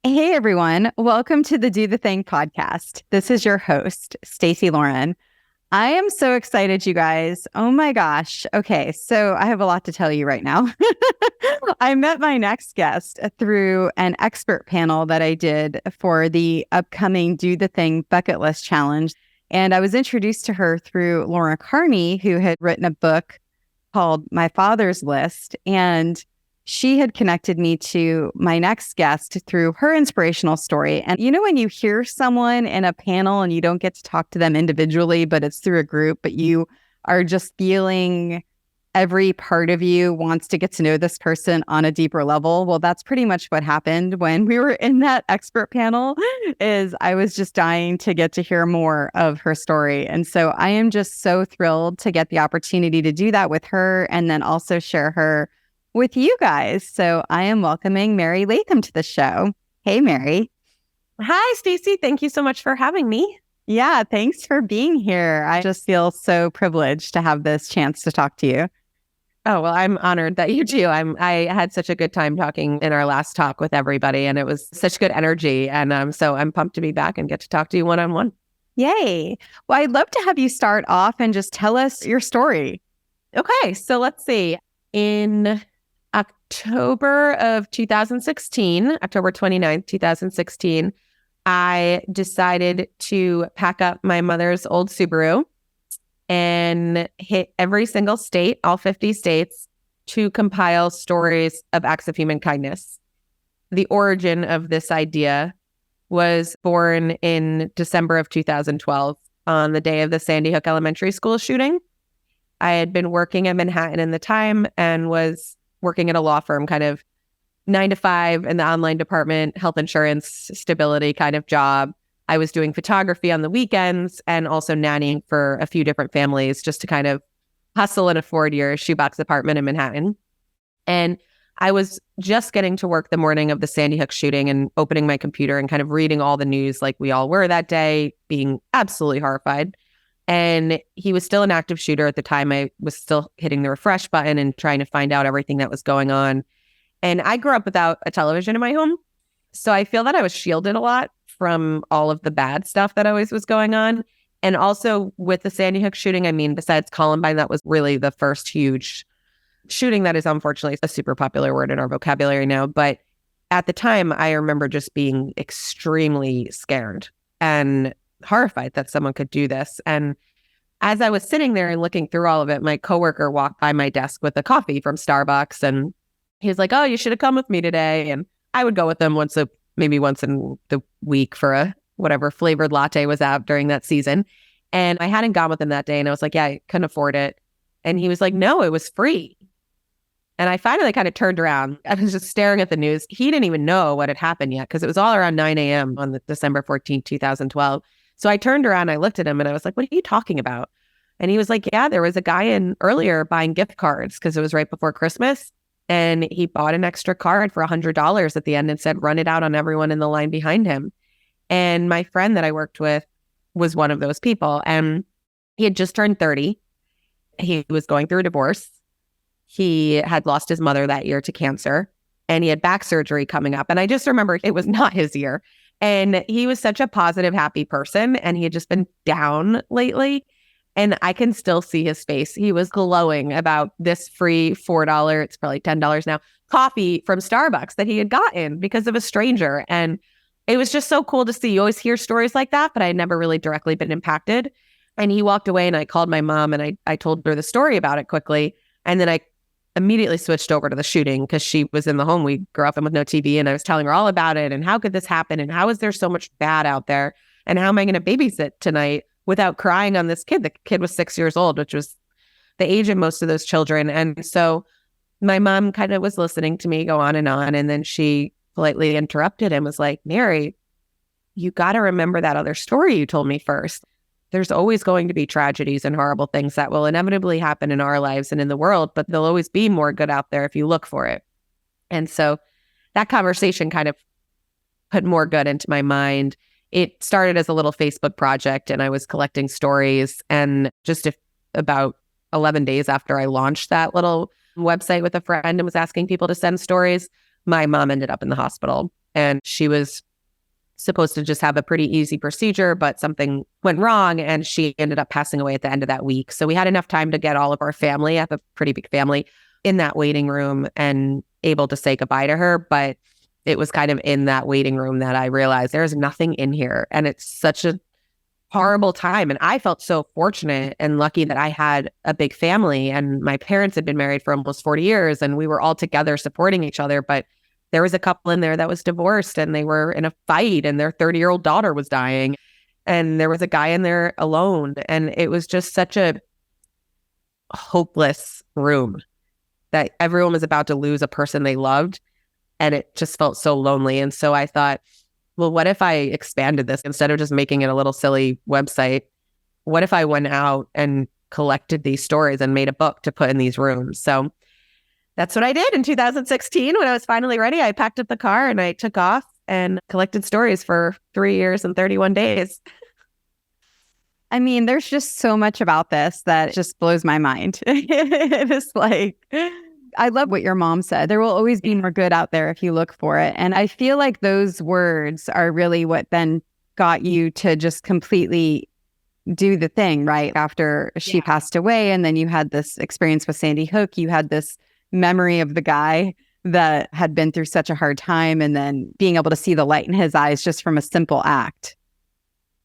Hey everyone, welcome to the Do the Thing podcast. This is your host, Stacey Lauren. I am so excited, you guys. Oh my gosh. Okay, so I have a lot to tell you right now. I met my next guest through an expert panel that I did for the upcoming Do the Thing bucket list challenge. And I was introduced to her through Laura Carney, who had written a book called My Father's List. And she had connected me to my next guest through her inspirational story. And you know, when you hear someone in a panel and you don't get to talk to them individually, but it's through a group, but you are just feeling every part of you wants to get to know this person on a deeper level. Well, that's pretty much what happened when we were in that expert panel. Is I was just dying to get to hear more of her story. And so I am just so thrilled to get the opportunity to do that with her and then also share her with you guys. So I am welcoming Mary Latham to the show. Hey, Mary. Hi, Stacey. Thank you so much for having me. Yeah, thanks for being here. I just feel so privileged to have this chance to talk to you. Oh, well, I'm honored that you do. I had such a good time talking in our last talk with everybody, and it was such good energy. And so I'm pumped to be back and get to talk to you one-on-one. Yay. Well, I'd love to have you start off and just tell us your story. Okay, so let's see. In October of 2016, October 29th, 2016, I decided to pack up my mother's old Subaru and hit every single state, all 50 states, to compile stories of acts of human kindness. The origin of this idea was born in December of 2012 on the day of the Sandy Hook Elementary School shooting. I had been working at Manhattan in the time and was working at a law firm, kind of 9 to 5 in the online department, health insurance, stability kind of job. I was doing photography on the weekends and also nannying for a few different families just to kind of hustle and afford your shoebox apartment in Manhattan. And I was just getting to work the morning of the Sandy Hook shooting and opening my computer and kind of reading all the news like we all were that day, being absolutely horrified. And he was still an active shooter at the time. I was still hitting the refresh button and trying to find out everything that was going on. And I grew up without a television in my home. So I feel that I was shielded a lot from all of the bad stuff that always was going on. And also with the Sandy Hook shooting, I mean, besides Columbine, that was really the first huge shooting that is unfortunately a super popular word in our vocabulary now. But at the time, I remember just being extremely scared and horrified that someone could do this. And as I was sitting there and looking through all of it, my coworker walked by my desk with a coffee from Starbucks, and he was like, "Oh, you should have come with me today." And I would go with him maybe once in the week for a whatever flavored latte was out during that season. And I hadn't gone with him that day, and I was like, "Yeah, I couldn't afford it." And he was like, "No, it was free." And I finally kind of turned around. I was just staring at the news. He didn't even know what had happened yet because it was all around 9 a.m. on the December 14th, 2012. So I turned around, I looked at him and I was like, "What are you talking about?" And he was like, "Yeah, there was a guy in earlier buying gift cards because it was right before Christmas. And he bought an extra card for $100 at the end and said, run it out on everyone in the line behind him." And my friend that I worked with was one of those people. And he had just turned 30. He was going through a divorce. He had lost his mother that year to cancer. And he had back surgery coming up. And I just remember it was not his year. And he was such a positive, happy person. And he had just been down lately. And I can still see his face. He was glowing about this free $4, it's probably $10 now, coffee from Starbucks that he had gotten because of a stranger. And it was just so cool to see. You always hear stories like that, but I had never really directly been impacted. And he walked away and I called my mom and I told her the story about it quickly. And then I immediately switched over to the shooting because she was in the home. We grew up with no TV, and I was telling her all about it and how could this happen and how is there so much bad out there and how am I going to babysit tonight without crying on this kid. The kid was 6 years old, which was the age of most of those children. And so my mom kind of was listening to me go on. And then she politely interrupted and was like, "Mary, you got to remember that other story you told me first. There's always going to be tragedies and horrible things that will inevitably happen in our lives and in the world, but there'll always be more good out there if you look for it." And so that conversation kind of put more good into my mind. It started as a little Facebook project and I was collecting stories. And just about 11 days after I launched that little website with a friend and was asking people to send stories, my mom ended up in the hospital. and she was supposed to just have a pretty easy procedure, but something went wrong and she ended up passing away at the end of that week. So we had enough time to get all of our family, I have a pretty big family, in that waiting room and able to say goodbye to her. But it was kind of in that waiting room that I realized there's nothing in here. And it's such a horrible time. And I felt so fortunate and lucky that I had a big family, and my parents had been married for almost 40 years and we were all together supporting each other. But there was a couple in there that was divorced and they were in a fight and their 30-year-old daughter was dying. And there was a guy in there alone. And it was just such a hopeless room that everyone was about to lose a person they loved. And it just felt so lonely. And so I thought, well, what if I expanded this instead of just making it a little silly website? What if I went out and collected these stories and made a book to put in these rooms? So that's what I did in 2016. When I was finally ready, I packed up the car and I took off and collected stories for 3 years and 31 days. I mean, there's just so much about this that just blows my mind. It is like, I love what your mom said. There will always be more good out there if you look for it. And I feel like those words are really what then got you to just completely do the thing, right? After she passed away, and then you had this experience with Sandy Hook, you had this memory of the guy that had been through such a hard time, and then being able to see the light in his eyes just from a simple act.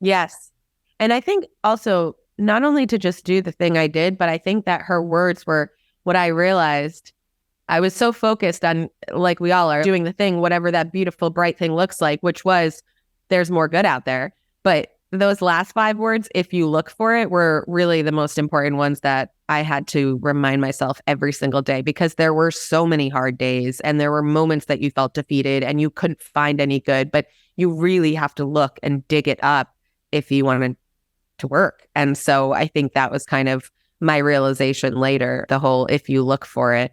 Yes. And I think also not only to just do the thing I did, but I think that her words were what I realized. I was so focused on, like we all are, doing the thing, whatever that beautiful, bright thing looks like, which was there's more good out there. But those last 5 words, if you look for it, were really the most important ones that I had to remind myself every single day, because there were so many hard days and there were moments that you felt defeated and you couldn't find any good, but you really have to look and dig it up if you wanted to work. And so I think that was kind of my realization later. The whole, if you look for it,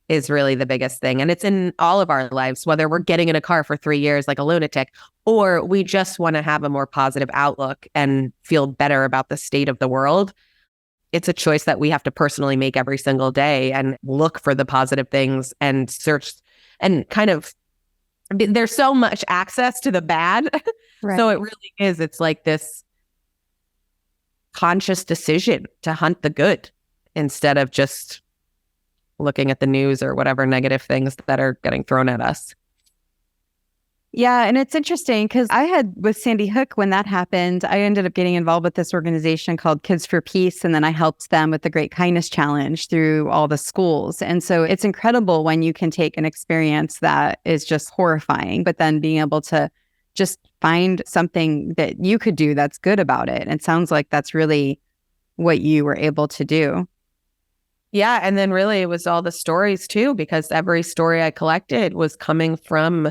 is really the biggest thing. And it's in all of our lives, whether we're getting in a car for 3 years like a lunatic, or we just want to have a more positive outlook and feel better about the state of the world. It's a choice that we have to personally make every single day and look for the positive things and search and kind of, there's so much access to the bad. Right. So it really is. It's like this conscious decision to hunt the good instead of just looking at the news or whatever negative things that are getting thrown at us. Yeah. And it's interesting because I had with Sandy Hook, when that happened, I ended up getting involved with this organization called Kids for Peace. And then I helped them with the Great Kindness Challenge through all the schools. And so it's incredible when you can take an experience that is just horrifying, but then being able to just find something that you could do that's good about it. And it sounds like that's really what you were able to do. Yeah. And then really it was all the stories too, because every story I collected was coming from,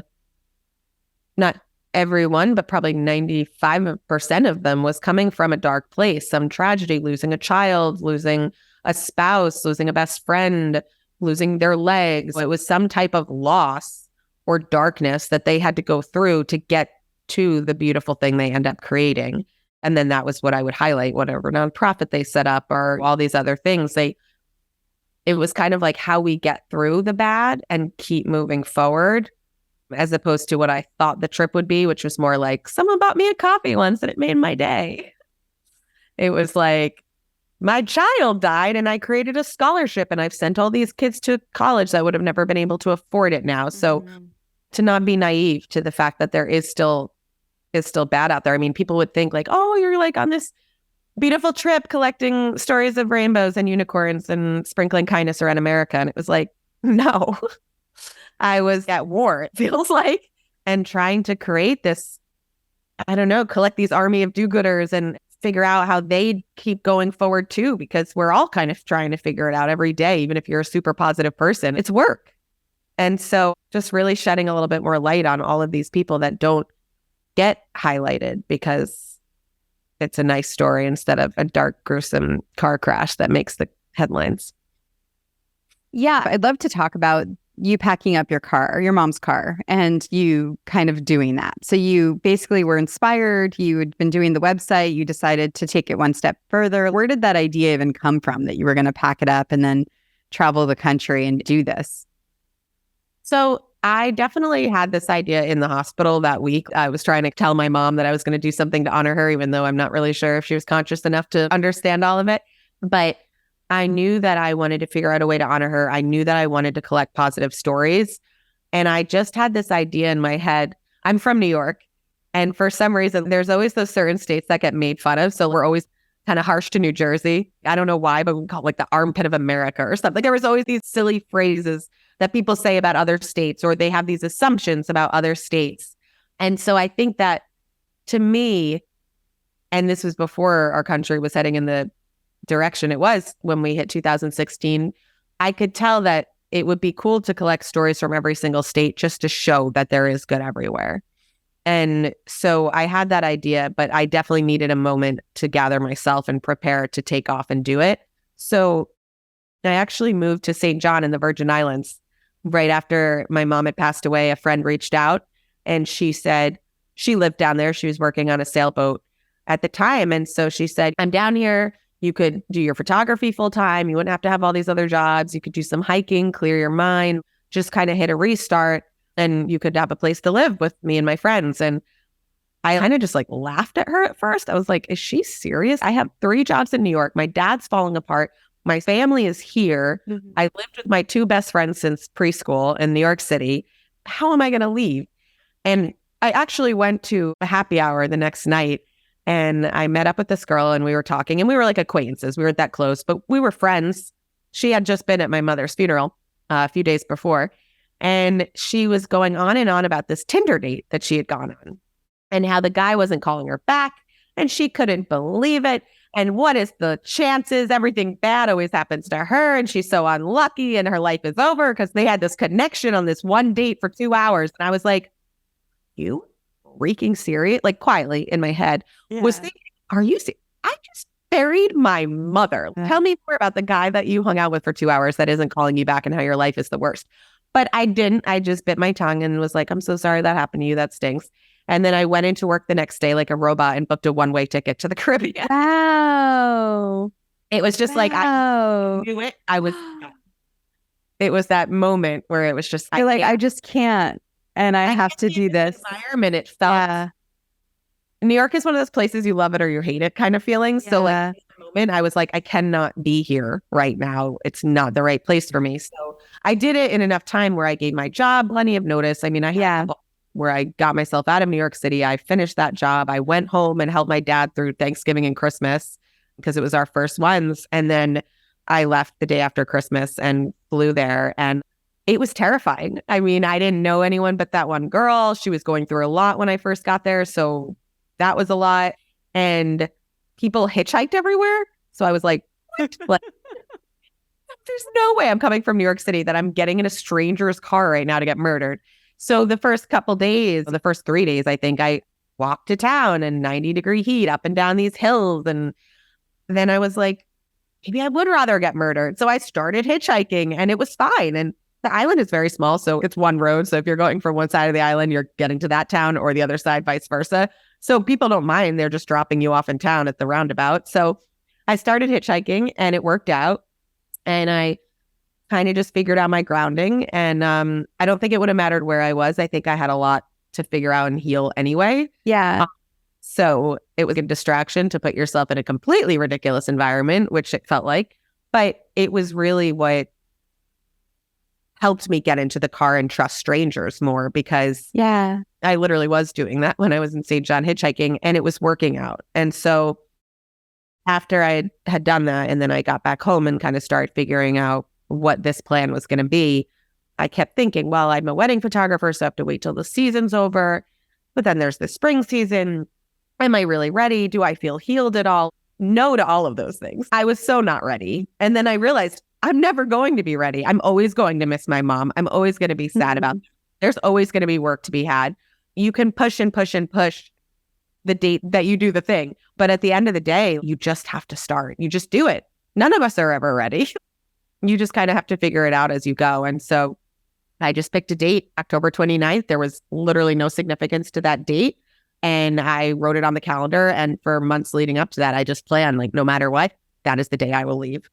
not everyone, but probably 95% of them was coming from a dark place, some tragedy, losing a child, losing a spouse, losing a best friend, losing their legs. It was some type of loss or darkness that they had to go through to get to the beautiful thing they end up creating. And then that was what I would highlight, whatever nonprofit they set up or all these other things. It was kind of like how we get through the bad and keep moving forward, as opposed to what I thought the trip would be, which was more like, someone bought me a coffee once and it made my day. It was like, my child died and I created a scholarship and I've sent all these kids to college that would have never been able to afford it now. So to not be naive to the fact that there is still bad out there. I mean, people would think like, oh, you're like on this beautiful trip collecting stories of rainbows and unicorns and sprinkling kindness around America. And it was like, no, I was at war, it feels like, and trying to create this, I don't know, collect these army of do-gooders and figure out how they keep going forward too, because we're all kind of trying to figure it out every day, even if you're a super positive person. It's work. And so just really shedding a little bit more light on all of these people that don't get highlighted because it's a nice story instead of a dark, gruesome car crash that makes the headlines. Yeah, I'd love to talk about you packing up your car, or your mom's car, and you kind of doing that. So you basically were inspired. You had been doing the website. You decided to take it one step further. Where did that idea even come from that you were going to pack it up and then travel the country and do this? So I definitely had this idea in the hospital that week. I was trying to tell my mom that I was going to do something to honor her, even though I'm not really sure if she was conscious enough to understand all of it. But I knew that I wanted to figure out a way to honor her. I knew that I wanted to collect positive stories. And I just had this idea in my head. I'm from New York. And for some reason, there's always those certain states that get made fun of. So we're always kind of harsh to New Jersey. I don't know why, but we call it like the armpit of America or something. There was always these silly phrases that people say about other states, or they have these assumptions about other states. And so I think that to me, and this was before our country was heading in the direction it was when we hit 2016, I could tell that it would be cool to collect stories from every single state just to show that there is good everywhere. And so I had that idea, but I definitely needed a moment to gather myself and prepare to take off and do it. So I actually moved to St. John in the Virgin Islands right after my mom had passed away. A friend reached out and she said she lived down there. She was working on a sailboat at the time. And so she said, I'm down here. You could do your photography full time. You wouldn't have to have all these other jobs. You could do some hiking, clear your mind, just kind of hit a restart. And you could have a place to live with me and my friends. And I kind of just like laughed at her at first. I was like, is she serious? I have 3 jobs in New York. My dad's falling apart. My family is here. Mm-hmm. I lived with my 2 best friends since preschool in New York City. How am I going to leave? And I actually went to a happy hour the next night and I met up with this girl and we were talking and we were like acquaintances. We weren't that close, but we were friends. She had just been at my mother's funeral a few days before. And she was going on and on about this Tinder date that she had gone on and how the guy wasn't calling her back and she couldn't believe it. And what is the chances? Everything bad always happens to her. And she's so unlucky and her life is over because they had this connection on this one date for 2 hours. And I was like, you freaking serious? Like quietly in my head was thinking, are you serious? I just buried my mother. Tell me more about the guy that you hung out with for 2 hours that isn't calling you back and how your life is the worst. But I didn't. I just bit my tongue and was like, I'm so sorry that happened to you. That stinks. And then I went into work the next day like a robot and booked a one-way ticket to the Caribbean. Wow. It was just like, I knew it. It was that moment where it was just, I just can't. And I have to do this. Environment, it felt. New York is one of those places you love it or you hate it kind of feeling. So like, moment, I was like, I cannot be here right now. It's not the right place for me. So I did it in enough time where I gave my job plenty of notice. I mean, I had where I got myself out of New York City. I finished that job. I went home and helped my dad through Thanksgiving and Christmas because it was our first ones. And then I left the day after Christmas and flew there. And it was terrifying. I mean, I didn't know anyone but that one girl. She was going through a lot when I first got there. So that was a lot. And people hitchhiked everywhere. So I was like, what? There's no way I'm coming from New York City that I'm getting in a stranger's car right now to get murdered. So the first couple days, the first 3 days, I think I walked to town in 90-degree heat up and down these hills. And then I was like, maybe I would rather get murdered. So I started hitchhiking and it was fine. And the island is very small. So it's one road. So if you're going from one side of the island, you're getting to that town or the other side, vice versa. So people don't mind. They're just dropping you off in town at the roundabout. So I started hitchhiking and it worked out. And I kind of just figured out my grounding. And I don't think it would have mattered where I was. I think I had a lot to figure out and heal anyway. Yeah. So it was a distraction to put yourself in a completely ridiculous environment, which it felt like. But it was really what helped me get into the car and trust strangers more because I literally was doing that when I was in St. John hitchhiking and it was working out. And so after I had done that and then I got back home and kind of started figuring out what this plan was going to be, I kept thinking, well, I'm a wedding photographer, so I have to wait till the season's over. But then there's the spring season. Am I really ready? Do I feel healed at all? No to all of those things. I was so not ready. And then I realized I'm never going to be ready. I'm always going to miss my mom. I'm always going to be sad about it. There's always going to be work to be had. You can push and push and push the date that you do the thing. But at the end of the day, you just have to start. You just do it. None of us are ever ready. You just kind of have to figure it out as you go. And so I just picked a date, October 29th. There was literally no significance to that date. And I wrote it on the calendar. And for months leading up to that, I just planned like, no matter what, that is the day I will leave.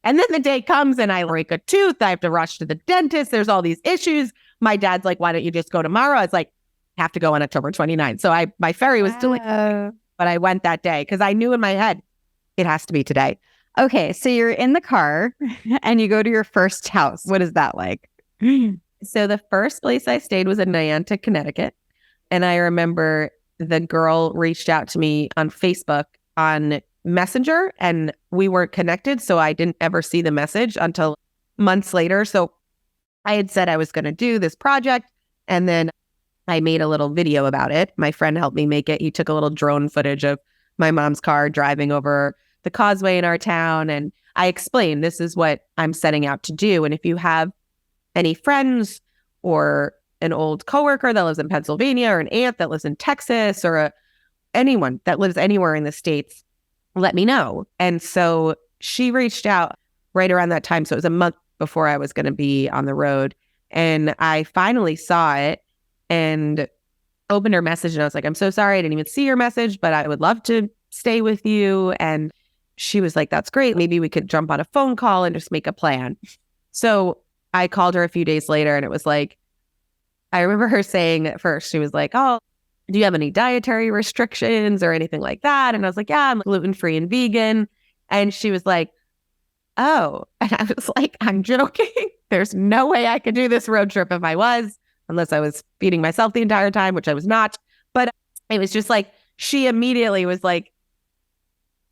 And then the day comes and I break a tooth. I have to rush to the dentist. There's all these issues. my dad's like, why don't you just go tomorrow? I was like, have to go on October 29th. So my ferry was delayed, but I went that day because I knew in my head it has to be today. Okay, so you're in the car and you go to your first house. What is that like? So the first place I stayed was in Niantic, Connecticut. And I remember the girl reached out to me on Facebook on Messenger, and we weren't connected. So I didn't ever see the message until months later. So I had said I was going to do this project, and then I made a little video about it. My friend helped me make it. He took a little drone footage of my mom's car driving over the causeway in our town. And I explained, this is what I'm setting out to do. And if you have any friends or an old coworker that lives in Pennsylvania, or an aunt that lives in Texas, or anyone that lives anywhere in the States, let me know. And so she reached out right around that time. So it was a month before I was going to be on the road. And I finally saw it and opened her message. And I was like, I'm so sorry I didn't even see your message, but I would love to stay with you. And she was like, that's great. Maybe we could jump on a phone call and just make a plan. So I called her a few days later, and it was like, I remember her saying at first, she was like, oh, do you have any dietary restrictions or anything like that? And I was like, yeah, I'm gluten-free and vegan. And she was like, oh. And I was like, I'm joking. There's no way I could do this road trip if I was, unless I was feeding myself the entire time, which I was not. But it was just like, she immediately was like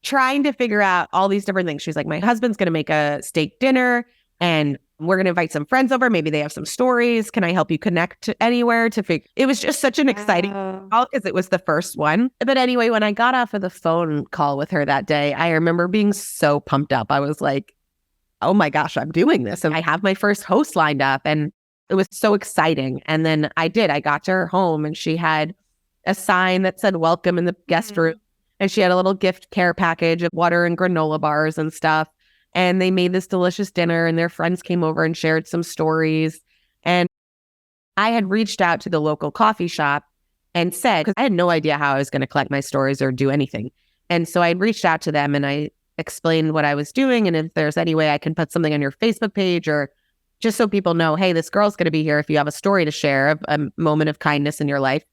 trying to figure out all these different things. She's like, my husband's going to make a steak dinner, and we're going to invite some friends over. Maybe they have some stories. Can I help you connect to anywhere to figure? It was just such an exciting call because it was the first one. But anyway, when I got off of the phone call with her that day, I remember being so pumped up. I was like, oh my gosh, I'm doing this. And I have my first host lined up, and it was so exciting. And then I got to her home, and she had a sign that said welcome in the guest room. And she had a little gift care package of water and granola bars and stuff. And they made this delicious dinner, and their friends came over and shared some stories. And I had reached out to the local coffee shop and said, because I had no idea how I was going to collect my stories or do anything. And so I reached out to them, and I explained what I was doing. And if there's any way I can put something on your Facebook page, or just so people know, hey, this girl's going to be here. If you have a story to share, a moment of kindness in your life,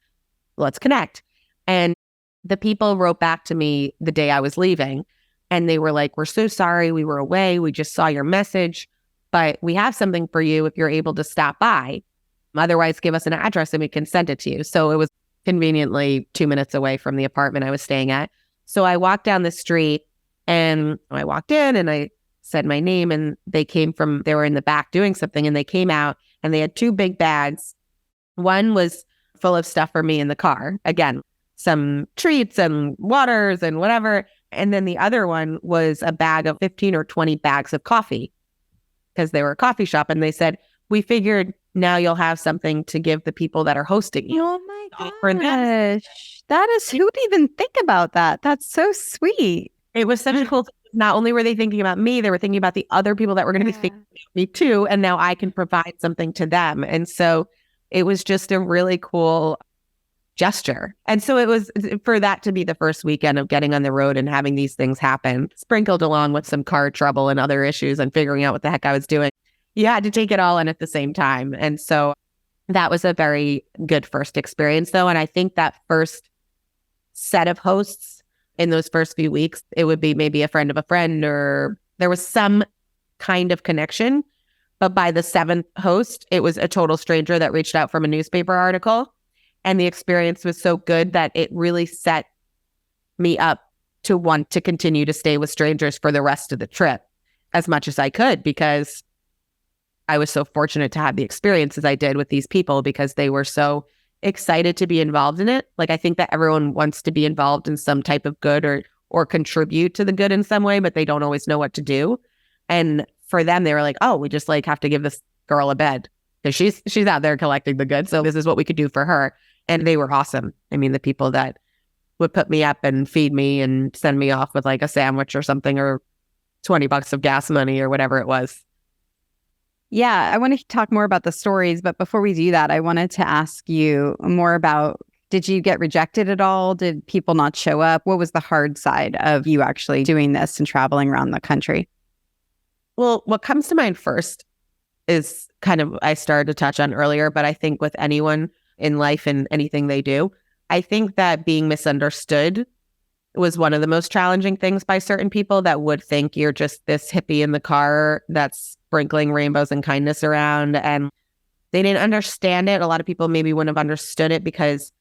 let's connect. And the people wrote back to me the day I was leaving. And they were like, we're so sorry. We were away. We just saw your message, but we have something for you if you're able to stop by. Otherwise, give us an address and we can send it to you. So it was conveniently 2 minutes away from the apartment I was staying at. So I walked down the street, and I walked in, and I said my name, and they were in the back doing something, and they came out, and they had 2 big bags. One was full of stuff for me in the car. Again, some treats and waters and whatever. And then the other one was a bag of 15 or 20 bags of coffee, because they were a coffee shop. And they said, we figured now you'll have something to give the people that are hosting you. Oh my gosh. That is, who would even think about that? That's so sweet. It was such a cool thing. Not only were they thinking about me, they were thinking about the other people that were going to be thinking about me too. And now I can provide something to them. And so it was just a really cool gesture. And so it was, for that to be the first weekend of getting on the road and having these things happen, sprinkled along with some car trouble and other issues and figuring out what the heck I was doing. You had to take it all in at the same time. And so that was a very good first experience, though. And I think that first set of hosts in those first few weeks, it would be maybe a friend of a friend, or there was some kind of connection. But by the 7th host, it was a total stranger that reached out from a newspaper article. And the experience was so good that it really set me up to want to continue to stay with strangers for the rest of the trip as much as I could, because I was so fortunate to have the experiences I did with these people, because they were so excited to be involved in it. Like, I think that everyone wants to be involved in some type of good, or contribute to the good in some way, but they don't always know what to do. And for them, they were like, oh, we just have to give this girl a bed, because she's out there collecting the good. So this is what we could do for her. And they were awesome. I mean, the people that would put me up and feed me and send me off with like a sandwich or something, or $20 of gas money or whatever it was. Yeah, I want to talk more about the stories. But before we do that, I wanted to ask you more about, did you get rejected at all? Did people not show up? What was the hard side of you actually doing this and traveling around the country? Well, what comes to mind first is kind of, I started to touch on earlier, but I think with anyone in life and anything they do, I think that being misunderstood was one of the most challenging things by certain people that would think you're just this hippie in the car that's sprinkling rainbows and kindness around. And they didn't understand it. A lot of people maybe wouldn't have understood it because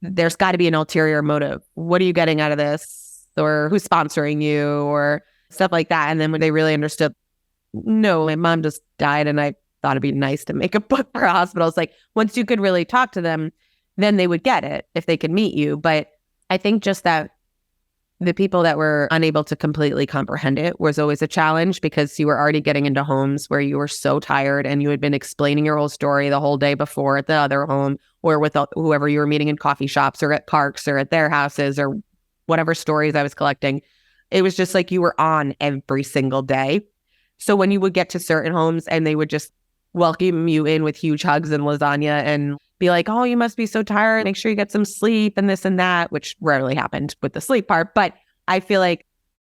there's got to be an ulterior motive. What are you getting out of this? Or who's sponsoring you or stuff like that. And then when they really understood, no, my mom just died and I thought it'd be nice to make a book for hospitals. Like once you could really talk to them, then they would get it if they could meet you. But I think just that the people that were unable to completely comprehend it was always a challenge because you were already getting into homes where you were so tired and you had been explaining your whole story the whole day before at the other home or with whoever you were meeting in coffee shops or at parks or at their houses or whatever stories I was collecting. It was just like you were on every single day. So when you would get to certain homes and they would just welcome you in with huge hugs and lasagna and be like, oh, you must be so tired. Make sure you get some sleep and this and that, which rarely happened with the sleep part. But I feel like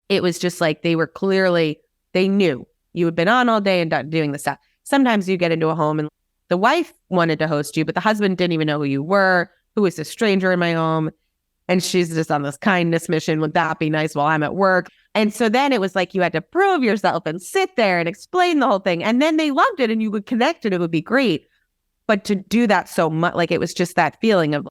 it was just like they were clearly, they knew you had been on all day and doing the stuff. Sometimes you get into a home and the wife wanted to host you, but the husband didn't even know who you were, who was a stranger in my home. And she's just on this kindness mission. Would that be nice while I'm at work? And so then it was like you had to prove yourself and sit there and explain the whole thing. And then they loved it and you would connect and it would be great. But to do that so much, like it was just that feeling of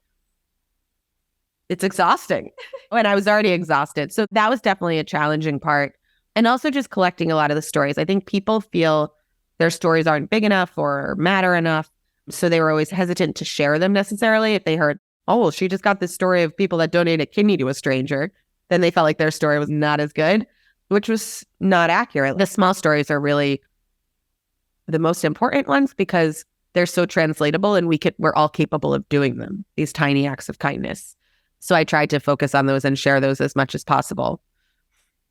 it's exhausting when I was already exhausted. So that was definitely a challenging part. And also just collecting a lot of the stories. I think people feel their stories aren't big enough or matter enough. So they were always hesitant to share them necessarily. If they heard, oh, well, she just got this story of people that donated a kidney to a stranger, then they felt like their story was not as good, which was not accurate. The small stories are really the most important ones because they're so translatable and we're all capable of doing them, these tiny acts of kindness. So I tried to focus on those and share those as much as possible.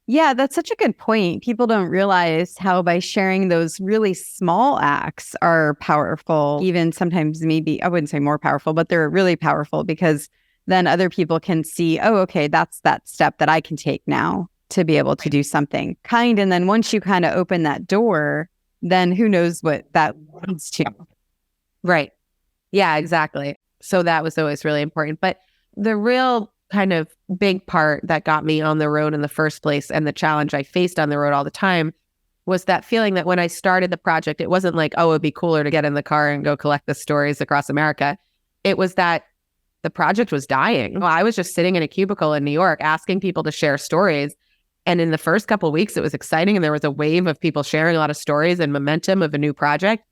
Yeah, that's such a good point. People don't realize how by sharing those really small acts are powerful, even sometimes maybe, I wouldn't say more powerful, but they're really powerful because then other people can see, oh, okay, that's that step that I can take now to be able to do something kind. And then once you kind of open that door, then who knows what that leads to. Right. Yeah, exactly. So that was always really important. But the real kind of big part that got me on the road in the first place and the challenge I faced on the road all the time was that feeling that when I started the project, it wasn't like, oh, it'd be cooler to get in the car and go collect the stories across America. It was that the project was dying. I was just sitting in a cubicle in New York asking people to share stories. And in the first couple of weeks, it was exciting. And there was a wave of people sharing a lot of stories and momentum of a new project.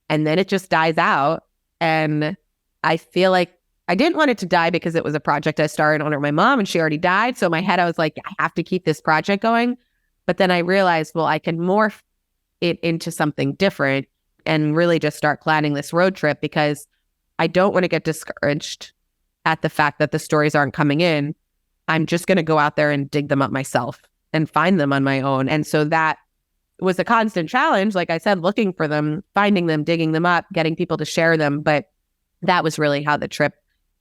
And then it just dies out. And I feel like I didn't want it to die because it was a project I started on my mom and she already died. So in my head, I was like, I have to keep this project going. But then I realized, well, I can morph it into something different and really just start planning this road trip because I don't want to get discouraged at the fact that the stories aren't coming in. I'm just going to go out there and dig them up myself and find them on my own. And so that was a constant challenge. Like I said, looking for them, finding them, digging them up, getting people to share them. But that was really how the trip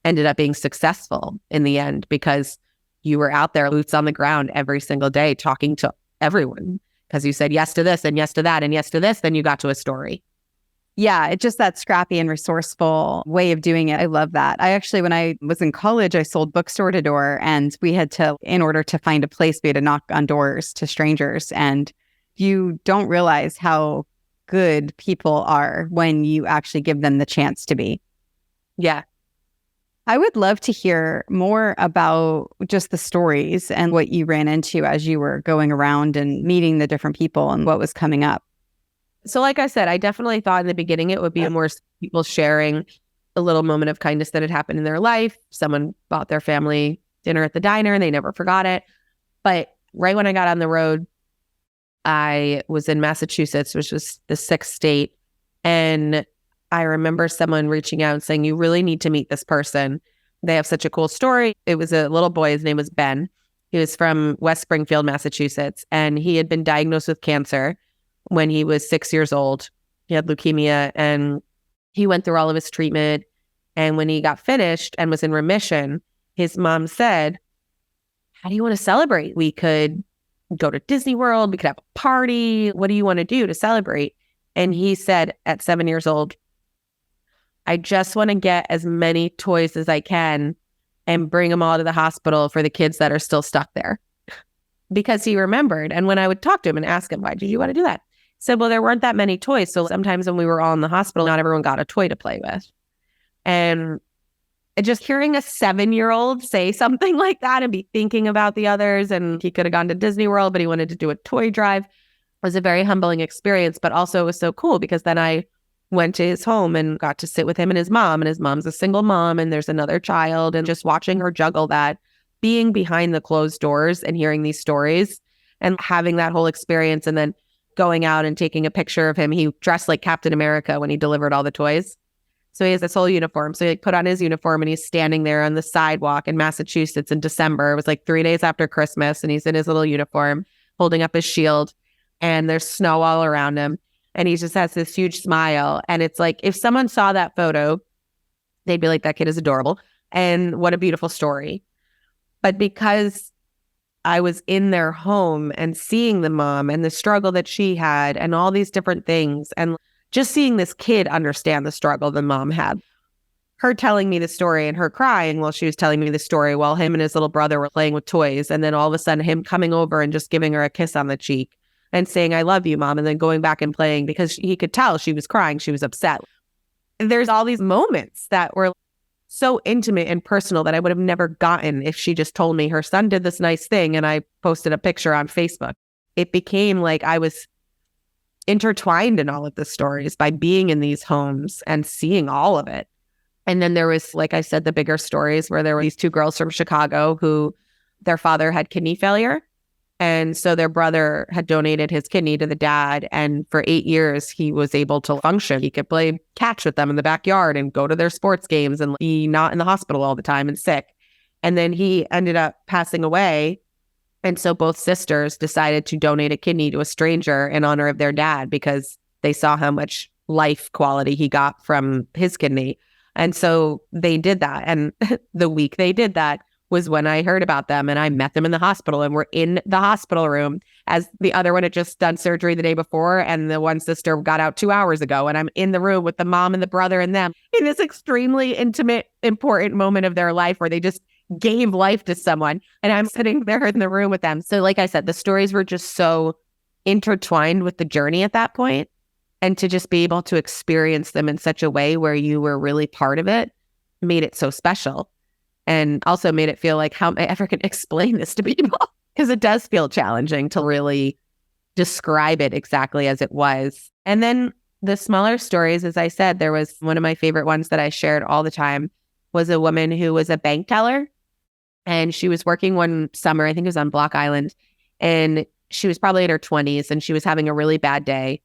ended up being successful in the end, because you were out there, boots on the ground every single day, talking to everyone. Because you said yes to this and yes to that and yes to this, then you got to a story. Yeah, it's just that scrappy and resourceful way of doing it. I love that. I actually, when I was in college, I sold bookstore to door, and we had to, in order to find a place, we had to knock on doors to strangers. And you don't realize how good people are when you actually give them the chance to be. Yeah. I would love to hear more about just the stories and what you ran into as you were going around and meeting the different people and what was coming up. So like I said, I definitely thought in the beginning it would be more people sharing a little moment of kindness that had happened in their life. Someone bought their family dinner at the diner and they never forgot it. But right when I got on the road, I was in Massachusetts, which was the 6th state. And I remember someone reaching out and saying, you really need to meet this person. They have such a cool story. It was a little boy. His name was Ben. He was from West Springfield, Massachusetts. And he had been diagnosed with cancer when he was 6 years old. He had leukemia and he went through all of his treatment. And when he got finished and was in remission, his mom said, how do you want to celebrate? We could go to Disney World. We could have a party. What do you want to do to celebrate? And he said at 7 years old, I just want to get as many toys as I can and bring them all to the hospital for the kids that are still stuck there. Because he remembered. And when I would talk to him and ask him, why did you want to do that? He said, well, there weren't that many toys. So sometimes when we were all in the hospital, not everyone got a toy to play with. And just hearing a 7-year-old say something like that and be thinking about the others, and he could have gone to Disney World, but he wanted to do a toy drive, was a very humbling experience. But also it was so cool because then I went to his home and got to sit with him and his mom's a single mom and there's another child, and just watching her juggle that, being behind the closed doors and hearing these stories and having that whole experience, and then going out and taking a picture of him. He dressed like Captain America when he delivered all the toys. So he has this whole uniform. So he put on his uniform and he's standing there on the sidewalk in Massachusetts in December. It was like 3 days after Christmas, and he's in his little uniform holding up his shield, and there's snow all around him. And he just has this huge smile. And it's like, if someone saw that photo, they'd be like, that kid is adorable. And what a beautiful story. But because I was in their home and seeing the mom and the struggle that she had and all these different things, and just seeing this kid understand the struggle the mom had, her telling me the story and her crying while she was telling me the story while him and his little brother were playing with toys. And then all of a sudden him coming over and just giving her a kiss on the cheek and saying, I love you, Mom. And then going back and playing because he could tell she was crying. She was upset. There's all these moments that were so intimate and personal that I would have never gotten if she just told me her son did this nice thing and I posted a picture on Facebook. It became like I was intertwined in all of the stories by being in these homes and seeing all of it. And then there was, like I said, the bigger stories where there were these 2 girls from Chicago who their father had kidney failure. And so their brother had donated his kidney to the dad. And for 8 years, he was able to function. He could play catch with them in the backyard and go to their sports games and be not in the hospital all the time and sick. And then he ended up passing away. And so both sisters decided to donate a kidney to a stranger in honor of their dad because they saw how much life quality he got from his kidney. And so they did that. And the week they did that was when I heard about them, and I met them in the hospital, and we're in the hospital room as the other one had just done surgery the day before. And the one sister got out 2 hours ago. And I'm in the room with the mom and the brother and them in this extremely intimate, important moment of their life where they just gave life to someone. And I'm sitting there in the room with them. So like I said, the stories were just so intertwined with the journey at that point. And to just be able to experience them in such a way where you were really part of it made it so special. And also made it feel like, how am I ever going to explain this to people? Because it does feel challenging to really describe it exactly as it was. And then the smaller stories, as I said, there was one of my favorite ones that I shared all the time was a woman who was a bank teller. And she was working one summer, I think it was on Block Island. And she was probably in her 20s and she was having a really bad day.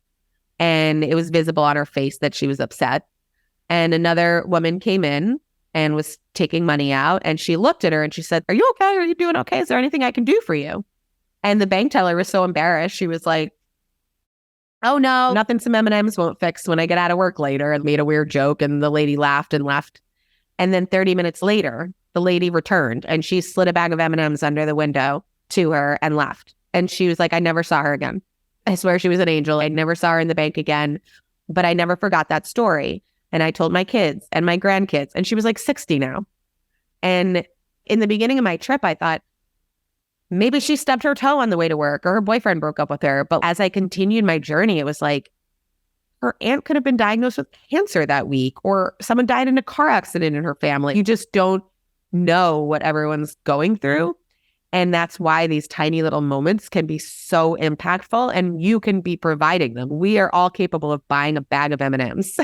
And it was visible on her face that she was upset. And another woman came in and was taking money out. And she looked at her and she said, are you okay? Are you doing okay? Is there anything I can do for you? And the bank teller was so embarrassed. She was like, oh no, nothing some M&Ms won't fix when I get out of work later, and made a weird joke. And the lady laughed and left. And then 30 minutes later, the lady returned and she slid a bag of M&Ms under the window to her and left. And she was like, I never saw her again. I swear she was an angel. I never saw her in the bank again, but I never forgot that story. And I told my kids and my grandkids, and she was like 60 now. And in the beginning of my trip, I thought, maybe she stubbed her toe on the way to work or her boyfriend broke up with her. But as I continued my journey, it was like, her aunt could have been diagnosed with cancer that week, or someone died in a car accident in her family. You just don't know what everyone's going through. And that's why these tiny little moments can be so impactful, and you can be providing them. We are all capable of buying a bag of M&Ms.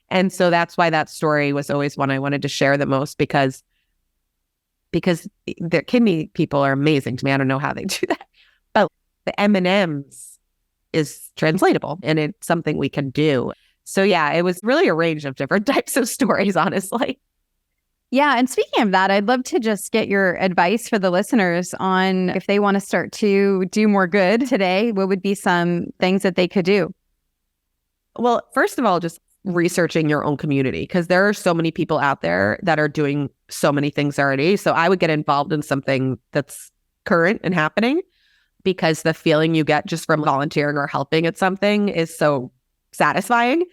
And so that's why that story was always one I wanted to share the most, because the kidney people are amazing to me. I don't know how they do that, but the M&Ms is translatable and it's something we can do. So yeah, it was really a range of different types of stories, honestly. Yeah. And speaking of that, I'd love to just get your advice for the listeners on if they want to start to do more good today, what would be some things that they could do? Well, first of all, just researching your own community, because there are so many people out there that are doing so many things already. So I would get involved in something that's current and happening, because the feeling you get just from volunteering or helping at something is so satisfying.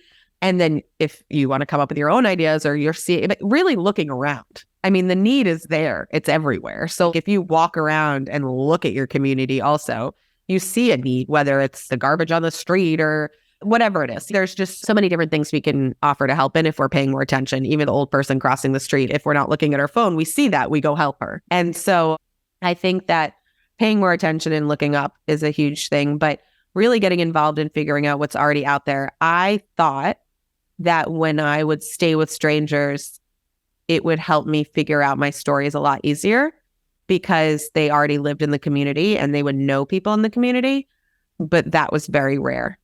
And then if you want to come up with your own ideas or you're seeing, but really looking around. I mean, the need is there. It's everywhere. So if you walk around and look at your community also, you see a need, whether it's the garbage on the street or whatever it is. There's just so many different things we can offer to help. And if we're paying more attention, even the old person crossing the street, if we're not looking at our phone, we see that, we go help her. And so I think that paying more attention and looking up is a huge thing, but really getting involved in figuring out what's already out there. I thought that when I would stay with strangers, it would help me figure out my stories a lot easier because they already lived in the community and they would know people in the community. But that was very rare.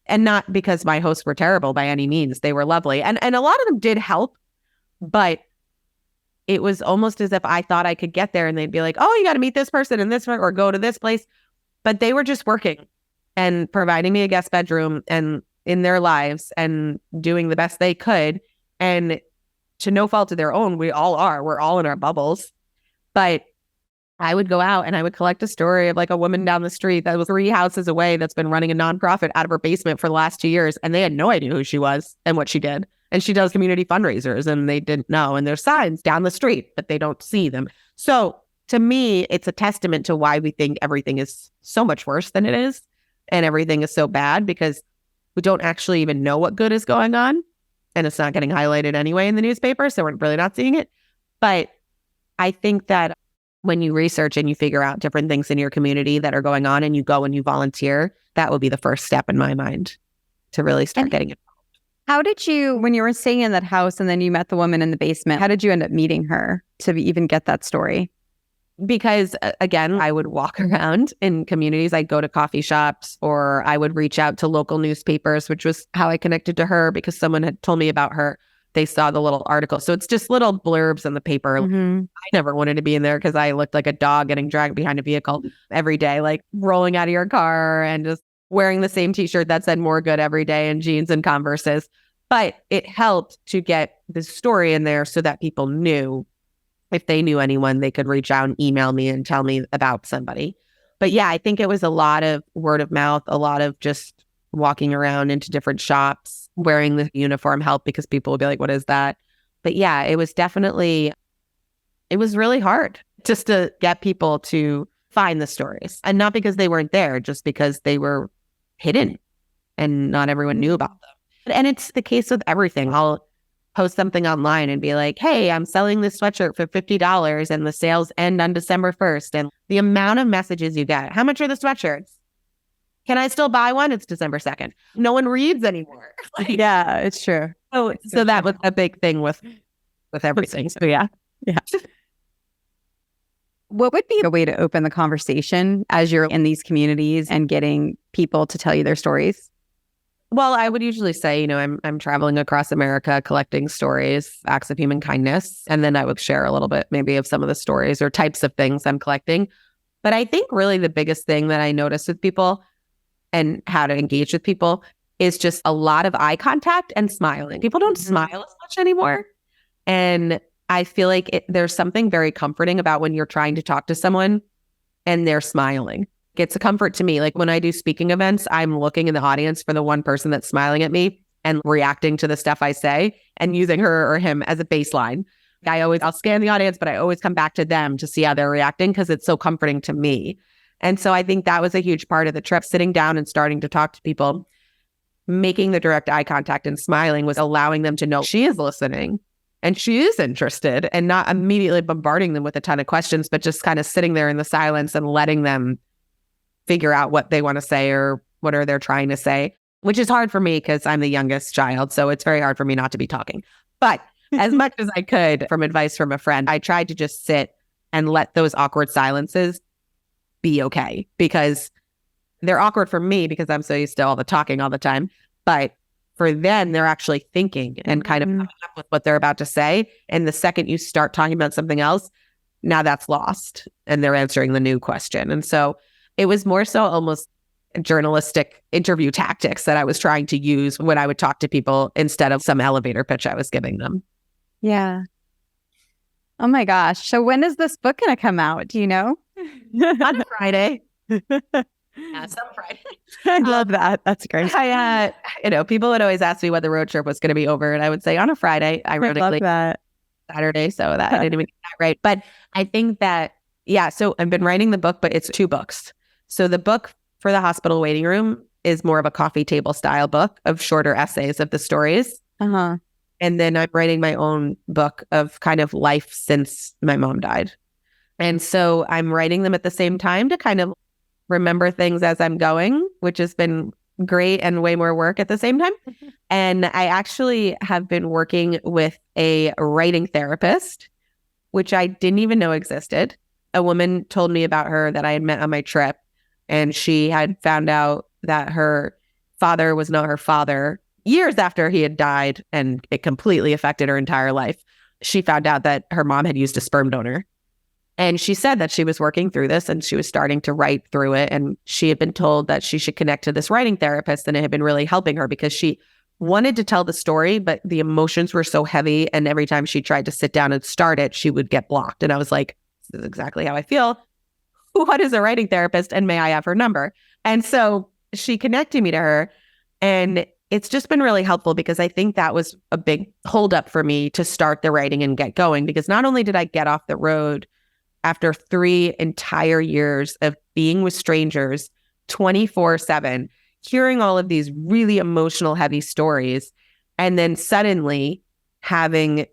And not because my hosts were terrible by any means. They were lovely. And a lot of them did help, but it was almost as if I thought I could get there and they'd be like, oh, you got to meet this person in this one or go to this place. But they were just working and providing me a guest bedroom and in their lives and doing the best they could. And to no fault of their own, we all are. We're all in our bubbles. But I would go out and I would collect a story of like a woman down the street that was 3 houses away that's been running a nonprofit out of her basement for the last 2 years. And they had no idea who she was and what she did. And she does community fundraisers and they didn't know. And there's signs down the street, but they don't see them. So to me, it's a testament to why we think everything is so much worse than it is. And everything is so bad because we don't actually even know what good is going on. And it's not getting highlighted anyway in the newspaper. So we're really not seeing it. But I think that when you research and you figure out different things in your community that are going on and you go and you volunteer, that would be the first step in my mind to really start getting it. How did you, when you were staying in that house and then you met the woman in the basement, how did you end up meeting her to even get that story? Because again, I would walk around in communities. I'd go to coffee shops or I would reach out to local newspapers, which was how I connected to her because someone had told me about her. They saw the little article. So it's just little blurbs in the paper. Mm-hmm. I never wanted to be in there because I looked like a dog getting dragged behind a vehicle every day, like rolling out of your car and just wearing the same t-shirt that said more good every day and jeans and Converses. But it helped to get the story in there so that people knew if they knew anyone, they could reach out and email me and tell me about somebody. But yeah, I think it was a lot of word of mouth, a lot of just walking around into different shops, wearing the uniform helped because people would be like, what is that? But yeah, it was really hard just to get people to find the stories. And not because they weren't there, just because they were hidden and not everyone knew about them. And it's the case with everything. I'll post something online and be like, hey, I'm selling this sweatshirt for $50 and the sales end on December 1st. And the amount of messages you get, how much are the sweatshirts? Can I still buy one? It's December 2nd. No one reads anymore. Yeah, it's true. So that was a big thing with everything. So yeah. What would be a way to open the conversation as you're in these communities and getting people to tell you their stories? Well, I would usually say, I'm traveling across America collecting stories, acts of human kindness, and then I would share a little bit maybe of some of the stories or types of things I'm collecting. But I think really the biggest thing that I notice with people and how to engage with people is just a lot of eye contact and smiling. People don't smile as much anymore. And I feel like there's something very comforting about when you're trying to talk to someone and they're smiling. It's a comfort to me. Like when I do speaking events, I'm looking in the audience for the one person that's smiling at me and reacting to the stuff I say and using her or him as a baseline. I'll scan the audience, but I always come back to them to see how they're reacting because it's so comforting to me. And so I think that was a huge part of the trip, sitting down and starting to talk to people, making the direct eye contact and smiling was allowing them to know she is listening and she is interested and not immediately bombarding them with a ton of questions, but just kind of sitting there in the silence and letting them figure out what they want to say or what are they trying to say, which is hard for me because I'm the youngest child. So it's very hard for me not to be talking. But as much as I could from advice from a friend, I tried to just sit and let those awkward silences be okay because they're awkward for me because I'm so used to all the talking all the time. But for them, they're actually thinking and kind of coming up with what they're about to say. And the second you start talking about something else, now that's lost and they're answering the new question. And so it was more so almost journalistic interview tactics that I was trying to use when I would talk to people instead of some elevator pitch I was giving them. Yeah. Oh my gosh. So when is this book going to come out? Do you know? On Friday. some Friday. I love that. That's great. People would always ask me when the road trip was going to be over, and I would say on a Friday, I love ironically, that. Saturday, so that I didn't even get that right. But I think that, yeah, so I've been writing the book, but it's 2 books. So the book for the hospital waiting room is more of a coffee table style book of shorter essays of the stories. Uh-huh. And then I'm writing my own book of kind of life since my mom died. And so I'm writing them at the same time to kind of remember things as I'm going, which has been great and way more work at the same time. And I actually have been working with a writing therapist, which I didn't even know existed. A woman told me about her that I had met on my trip, and she had found out that her father was not her father years after he had died, and it completely affected her entire life. She found out that her mom had used a sperm donor. And she said that she was working through this and she was starting to write through it. And she had been told that she should connect to this writing therapist, and it had been really helping her because she wanted to tell the story, but the emotions were so heavy. And every time she tried to sit down and start it, she would get blocked. And I was like, this is exactly how I feel. What is a writing therapist? And may I have her number? And so she connected me to her. And it's just been really helpful because I think that was a big holdup for me to start the writing and get going. Because not only did I get off the road after 3 entire years of being with strangers 24/7, hearing all of these really emotional, heavy stories, and then suddenly having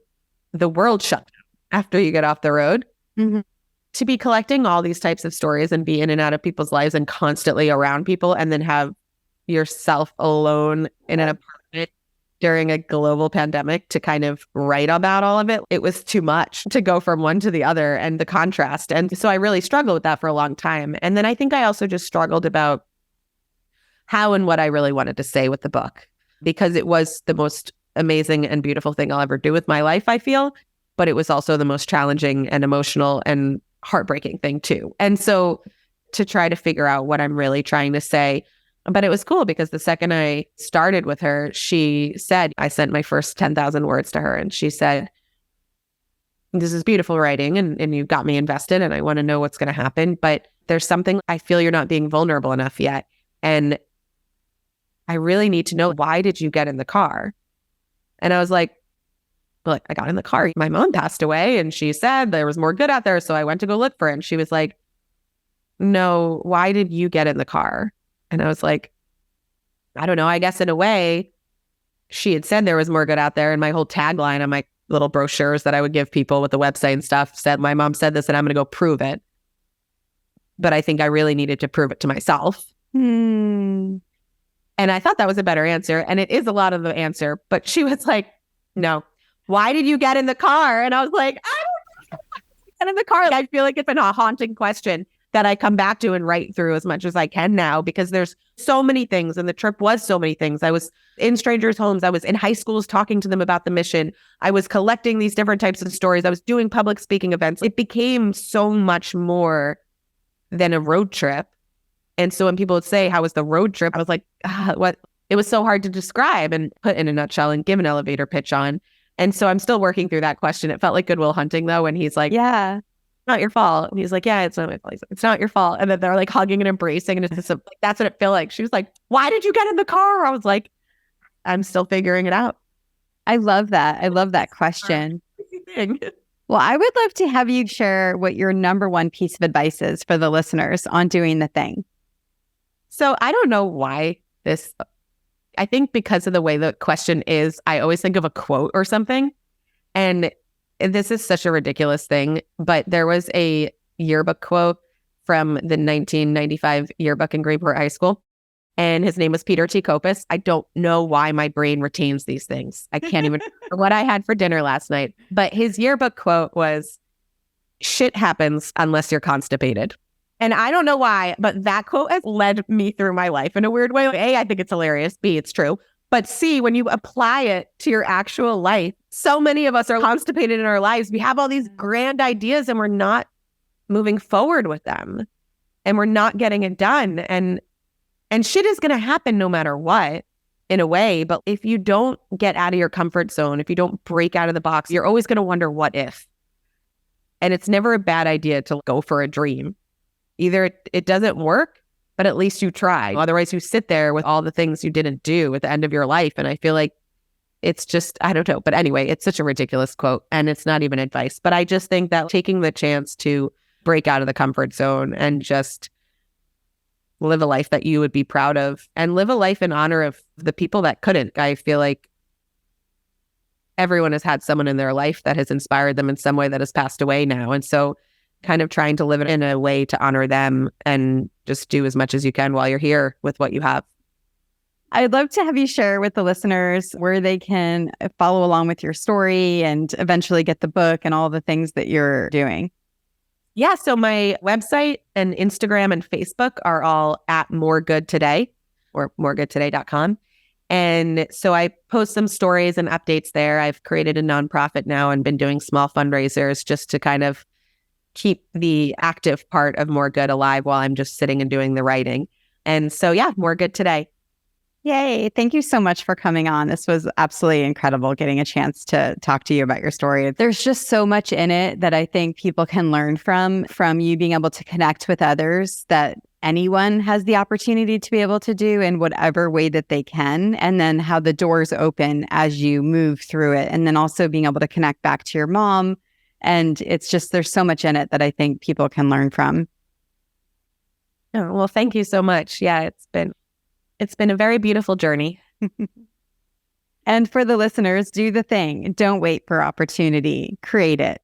the world shut down after you get off the road, to be collecting all these types of stories and be in and out of people's lives and constantly around people, and then have yourself alone in an apartment during a global pandemic to kind of write about all of it. It was too much to go from one to the other, and the contrast. And so I really struggled with that for a long time. And then I think I also just struggled about how and what I really wanted to say with the book, because it was the most amazing and beautiful thing I'll ever do with my life, I feel. But it was also the most challenging and emotional and heartbreaking thing too. And so to try to figure out what I'm really trying to say. But it was cool because the second I started with her, she said, I sent my first 10,000 words to her, and she said, this is beautiful writing, and you got me invested, and I want to know what's going to happen. But there's something, I feel you're not being vulnerable enough yet. And I really need to know, why did you get in the car? And I was like, well, I got in the car. My mom passed away, and she said there was more good out there. So I went to go look for it. And she was like, no, why did you get in the car? And I was like, I don't know. I guess in a way, she had said there was more good out there. And my whole tagline on my little brochures that I would give people with the website and stuff said, my mom said this and I'm going to go prove it. But I think I really needed to prove it to myself. And I thought that was a better answer. And it is a lot of the answer. But she was like, no, why did you get in the car? And I was like, I don't know. Get in the car. I feel like it's been a haunting question that I come back to and write through as much as I can now, because there's so many things. And the trip was so many things. I was in strangers' homes. I was in high schools talking to them about the mission. I was collecting these different types of stories. I was doing public speaking events. It became so much more than a road trip. And so when people would say, how was the road trip? I was like, what? It was so hard to describe and put in a nutshell and give an elevator pitch on. And so I'm still working through that question. It felt like Good Will Hunting, though, when he's like, yeah, not your fault. And he's like, yeah, it's not my fault. He's like, it's not your fault. And then they're like hugging and embracing. And it's just like, that's what it felt like. She was like, why did you get in the car? I was like, I'm still figuring it out. I love that. I love that question. Well, I would love to have you share what your number one piece of advice is for the listeners on doing the thing. So I don't know why this, I think because of the way the question is, I always think of a quote or something. And this is such a ridiculous thing, but there was a yearbook quote from the 1995 yearbook in Greenport High School. And his name was Peter T. Kopis. I don't know why my brain retains these things. I can't even remember what I had for dinner last night. But his yearbook quote was, shit happens unless you're constipated. And I don't know why, but that quote has led me through my life in a weird way. A, I think it's hilarious. B, it's true. But C, when you apply it to your actual life, so many of us are constipated in our lives. We have all these grand ideas and we're not moving forward with them. And we're not getting it done. And shit is going to happen no matter what, in a way. But if you don't get out of your comfort zone, if you don't break out of the box, you're always going to wonder what if. And it's never a bad idea to go for a dream. Either it doesn't work but at least you try. Otherwise, you sit there with all the things you didn't do at the end of your life. And I feel like it's just, I don't know. But anyway, it's such a ridiculous quote and it's not even advice. But I just think that taking the chance to break out of the comfort zone and just live a life that you would be proud of and live a life in honor of the people that couldn't. I feel like everyone has had someone in their life that has inspired them in some way that has passed away now. And so kind of trying to live it in a way to honor them and just do as much as you can while you're here with what you have. I'd love to have you share with the listeners where they can follow along with your story and eventually get the book and all the things that you're doing. Yeah, so my website and Instagram and Facebook are all at More Good Today or moregoodtoday.com. And so I post some stories and updates there. I've created a nonprofit now and been doing small fundraisers just to kind of keep the active part of More Good alive while I'm just sitting and doing the writing. And so, yeah, More Good Today. Yay. Thank you so much for coming on. This was absolutely incredible getting a chance to talk to you about your story. There's just so much in it that I think people can learn from you being able to connect with others that anyone has the opportunity to be able to do in whatever way that they can. And then how the doors open as you move through it. And then also being able to connect back to your mom. And it's just, there's so much in it that I think people can learn from. Oh, well, thank you so much. Yeah, it's been a very beautiful journey. And for the listeners, do the thing. Don't wait for opportunity. Create it.